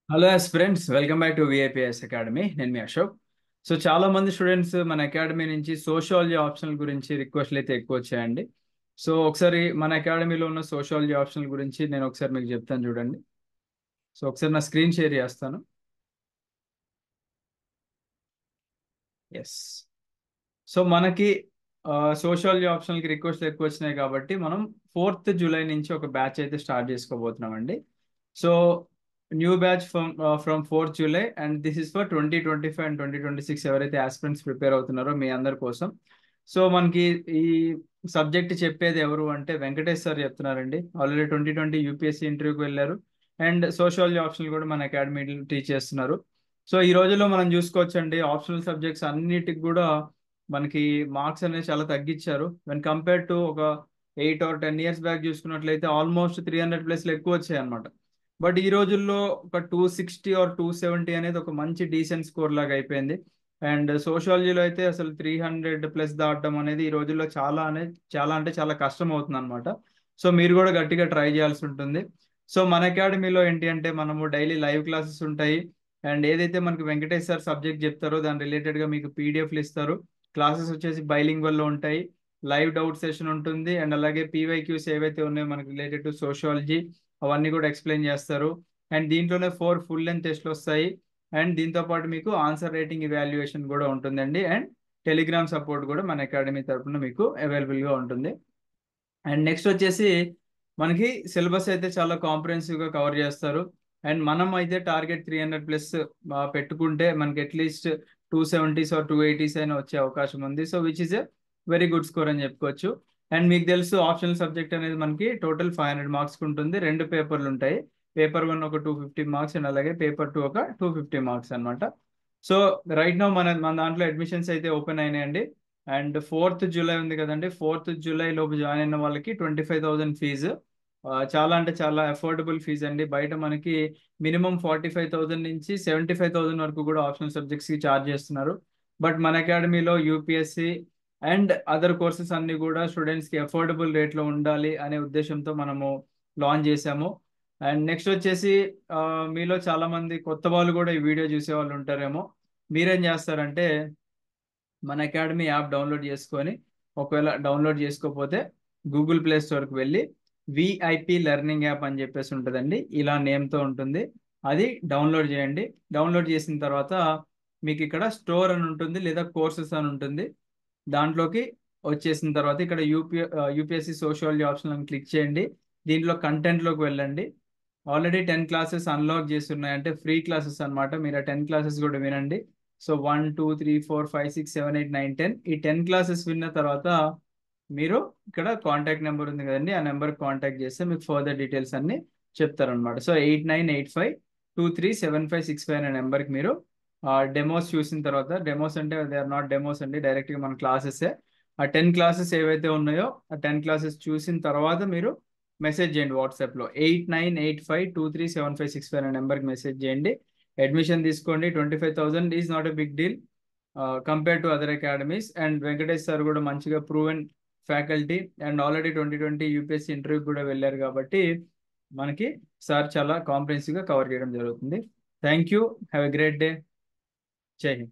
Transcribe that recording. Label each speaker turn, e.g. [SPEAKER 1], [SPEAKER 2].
[SPEAKER 1] Hello friends, welcome back to VIPS academy. నేను మీ Ashok. So చాలా మంది స్టూడెంట్స్ మన అకాడమీ నుంచి సోషియాలజీ ఆప్షనల్ గురించి రిక్వెస్ట్లు అయితే ఎక్కువ వచ్చాయండి. సో ఒకసారి మన అకాడమీలో ఉన్న సోషియాలజీ ఆప్షనల్ గురించి నేను ఒకసారి మీకు చెప్తాను, చూడండి. సో ఒకసారి నా స్క్రీన్ షేర్ చేస్తాను. ఎస్. సో మనకి సోషియాలజీ ఆప్షనల్కి రిక్వెస్ట్ ఎక్కువ వచ్చినాయి కాబట్టి మనం 4th జూలై నుంచి ఒక బ్యాచ్ అయితే స్టార్ట్ చేసుకోబోతున్నామండి. So new batch from 4th July, and this is for 2025 and 2026 ఎవరైతే ఆస్పిరెంట్స్ ప్రిపేర్ అవుతున్నారో మీ అందరి కోసం. సో మనకి ఈ సబ్జెక్ట్ చెప్పేది ఎవరు అంటే వెంకటేష్ సార్ చెప్తున్నారండి. ఆల్రెడీ 2020 యూపీఎస్సీ ఇంటర్వ్యూకి వెళ్ళారు, అండ్ సోషియాలజీ ఆప్షనల్ కూడా మన అకాడమీలో టీచ్ చేస్తున్నారు. సో ఈ రోజుల్లో మనం చూసుకోవచ్చండి, ఆప్షనల్ సబ్జెక్ట్స్ అన్నిటికి కూడా మనకి మార్క్స్ అనేది చాలా తగ్గించారు. వెన్ కంపేర్ టు ఒక 8 or 10 years బ్యాక్ చూసుకున్నట్లయితే ఆల్మోస్ట్ 300+ ఎక్కువ వచ్చాయి అనమాట. బట్ ఈ రోజుల్లో ఒక 260 or 270 అనేది ఒక మంచి డీసెంట్ స్కోర్ లాగా అయిపోయింది. అండ్ సోషాలజీలో అయితే అసలు 300+ దాటడం అనేది ఈ రోజుల్లో చాలా అంటే చాలా కష్టం అవుతుంది అనమాట. సో మీరు కూడా గట్టిగా ట్రై చేయాల్సి ఉంటుంది. సో మన అకాడమీలో ఏంటి అంటే మనము డైలీ లైవ్ క్లాసెస్ ఉంటాయి. అండ్ ఏదైతే మనకి వెంకటేష్ సార్ సబ్జెక్ట్ చెప్తారో దాని రిలేటెడ్గా మీకు పీడిఎఫ్లు ఇస్తారు. క్లాసెస్ వచ్చేసి బైలింగ్వల్లో ఉంటాయి. లైవ్ డౌట్ సెషన్ ఉంటుంది, అండ్ అలాగే పీవైక్యూస్ ఏవైతే ఉన్నాయో మనకి రిలేటెడ్ టు సోషియాలజీ అవన్నీ కూడా ఎక్స్ప్లెయిన్ చేస్తారు. అండ్ దీంట్లోనే 4 ఫుల్ లెంత్ టెస్ట్లు వస్తాయి. అండ్ దీంతో పాటు మీకు ఆన్సర్ రేటింగ్ ఇవాల్యుయేషన్ కూడా ఉంటుందండి. అండ్ టెలిగ్రామ్ సపోర్ట్ కూడా మన అకాడమీ తరఫున మీకు అవైలబుల్గా ఉంటుంది. అండ్ నెక్స్ట్ వచ్చేసి మనకి సిలబస్ అయితే చాలా కాంప్రహెన్సివ్గా కవర్ చేస్తారు. అండ్ మనం అయితే టార్గెట్ 300+ పెట్టుకుంటే మనకి అట్లీస్ట్ 270s or 280s అయినా వచ్చే అవకాశం ఉంది. So which is a very good score అని చెప్పుకోవచ్చు. అండ్ మీకు తెలుసు ఆప్షనల్ సబ్జెక్ట్ అనేది మనకి టోటల్ 500 మార్క్స్ ఉంటుంది. 2 పేపర్లు ఉంటాయి. పేపర్ 1 ఒక 250 మార్క్స్, అండ్ అలాగే పేపర్ 2 ఒక 250 మార్క్స్ అనమాట. సో రైట్ నో మన దాంట్లో అడ్మిషన్స్ అయితే ఓపెన్ అయినాయండి. అండ్ 4th జూలై ఉంది కదండి, 4th జూలై లోపు జాయిన్ అయిన వాళ్ళకి 25,000 ఫీజు. చాలా అంటే చాలా అఫోర్డబుల్ ఫీజు అండి. బయట మనకి మినిమం 45,000 నుంచి 75,000 వరకు కూడా ఆప్షనల్ సబ్జెక్ట్స్కి ఛార్జ్ చేస్తున్నారు. బట్ మన అకాడమీలో యూపీఎస్సి అండ్ అదర్ కోర్సెస్ అన్ని కూడా స్టూడెంట్స్కి అఫోర్డబుల్ రేట్లో ఉండాలి అనే ఉద్దేశంతో మనము లాంచ్ చేశాము. అండ్ నెక్స్ట్ వచ్చేసి ఆ, మీలో చాలా మంది కొత్త వాళ్ళు కూడా ఈ వీడియో చూసే వాళ్ళు ఉంటారేమో. మీరేం చేస్తారంటే మన అకాడమీ యాప్ డౌన్లోడ్ చేసుకొని, ఒకవేళ డౌన్లోడ్ చేసుకోకపోతే గూగుల్ ప్లే స్టోర్కి వెళ్ళి విఐపి లెర్నింగ్ యాప్ అని చెప్పేసి ఉంటుందండి. ఇలా నేమ్తో ఉంటుంది, అది డౌన్లోడ్ చేయండి. డౌన్లోడ్ చేసిన తర్వాత మీకు ఇక్కడ స్టోర్ అని ఉంటుంది, లేదా కోర్సెస్ అని ఉంటుంది. దాంట్లోకి వచ్చేసిన తర్వాత ఇక్కడ యూపీఎస్సి సోషియాలజీ ఆప్షన్ అని క్లిక్ చేయండి. దీంట్లో కంటెంట్లోకి వెళ్ళండి. ఆల్రెడీ 10 క్లాసెస్ అన్లాక్ చేస్తున్నాయి, అంటే ఫ్రీ క్లాసెస్ అన్నమాట. మీరు ఆ 10 క్లాసెస్ కూడా వినండి. సో 1 2 3 4 5 6 7 8 9 10 ఈ 10 క్లాసెస్ విన్న తర్వాత మీరు ఇక్కడ కాంటాక్ట్ నెంబర్ ఉంది కదండి, ఆ నెంబర్ కాంటాక్ట్ చేస్తే మీకు ఫర్దర్ డీటెయిల్స్ అన్ని చెప్తారనమాట. సో 8985237565 అనే నెంబర్కి మీరు డెమోస్ చూసిన తర్వాత, డెమోస్ అంటే దే ఆర్ నాట్ డెమోస్ అండి, డైరెక్ట్గా మన క్లాసెస్. ఆ 10 క్లాసెస్ ఏవైతే ఉన్నాయో ఆ 10 క్లాసెస్ చూసిన తర్వాత మీరు మెసేజ్ చేయండి వాట్సాప్లో. 8985237565 అనే నెంబర్కి మెసేజ్ చేయండి. అడ్మిషన్ తీసుకోండి. 25,000 is not a big deal compare to other academies. And Venkatesh sir కూడా మంచిగా proven faculty, and already 2020 UPSC interview కూడా వెళ్ళారు కాబట్టి మనకి సార్ చాలా కాంప్రహెన్సివ్గా కవర్ చేయడం జరుగుతుంది. Thank you. Have a great day. జై హింద్.